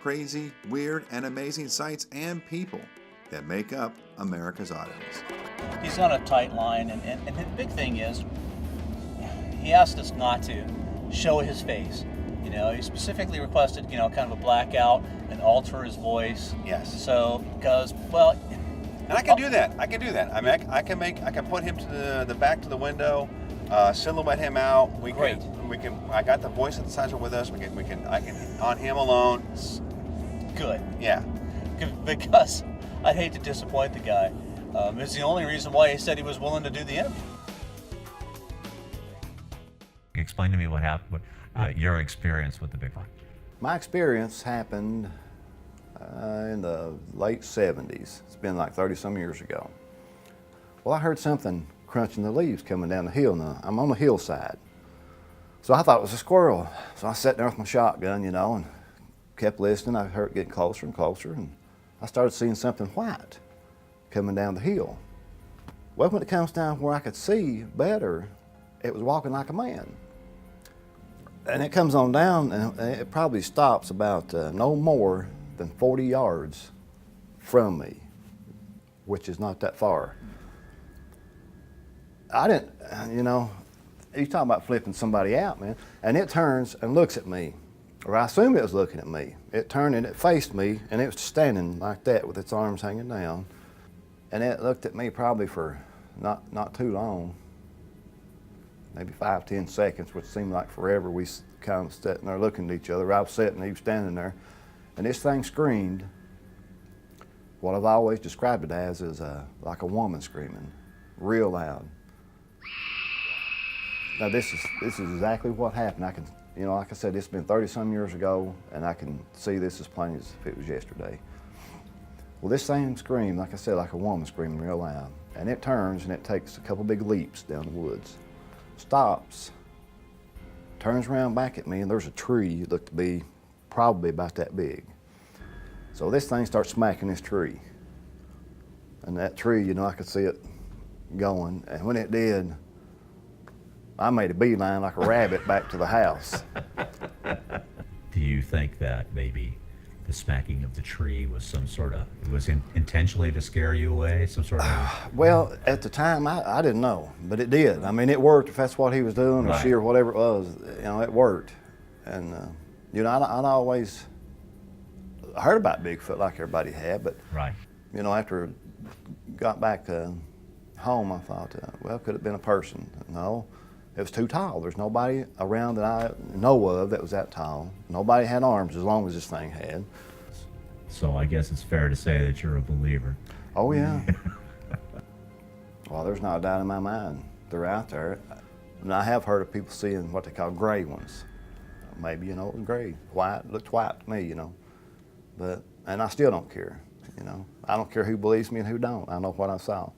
crazy, weird, and amazing sights and people that make up America's Oddities. He's on a tight line, and the big thing is, he asked us not to show his face. You know, he specifically requested, you know, kind of a blackout and alter his voice. Yes. So, because, well... And I can do that. I can do that. I mean, I can put him to the back to the window, silhouette him out. Great. I got the voice synthesizer with us. I can on him alone. Good. Yeah. Because I'd hate to disappoint the guy. It's the only reason why he said he was willing to do the interview. Explain to me what happened, your experience with the Bigfoot. My experience happened in the late 70s. It's been like 30-some years ago. Well, I heard something crunching the leaves coming down the hill. Now, I'm on the hillside. So I thought it was a squirrel. So I sat there with my shotgun, you know, and kept listening. I heard it getting closer and closer, and I started seeing something white coming down the hill. Well, when it comes down where I could see better, it was walking like a man. And it comes on down, and it probably stops about no more than 40 yards from me, which is not that far. I didn't, you know, you talking about flipping somebody out, man. And it turns and looks at me, or I assumed it was looking at me. It turned and it faced me, and it was standing like that with its arms hanging down. And it looked at me probably for not too long, maybe 5-10 seconds, which seemed like forever. We kind of sitting there looking at each other. I was sitting, he was standing there, and this thing screamed. What I've always described it as is like a woman screaming, real loud. Now this is exactly what happened. I can, you know, like I said, it's been 30-some years ago, and I can see this as plain as if it was yesterday. Well, this thing screamed, like I said, like a woman screaming real loud, and it turns and it takes a couple big leaps down the woods, stops, turns around back at me, and there's a tree that looked to be probably about that big. So this thing starts smacking this tree. And that tree, you know, I could see it going. And when it did, I made a beeline like a rabbit back to the house. Do you think that maybe the smacking of the tree was some sort of, intentionally to scare you away, some sort of... Well, at the time, I didn't know, but it did. I mean, it worked. If that's what he was doing, or Right. she, or whatever it was, you know, it worked. And, you know, I'd always heard about Bigfoot like everybody had, but, Right. you know, after got back home, I thought, well, could it have been a person? No, it was too tall. There's nobody around that I know of that was that tall. Nobody had arms as long as this thing had. So I guess it's fair to say that you're a believer. Oh, yeah. Well, there's not a doubt in my mind. They're out there. And I have heard of people seeing what they call gray ones. Maybe, you know, it was gray. White, looked white to me, you know. But, and I still don't care, you know. I don't care who believes me and who don't. I know what I saw.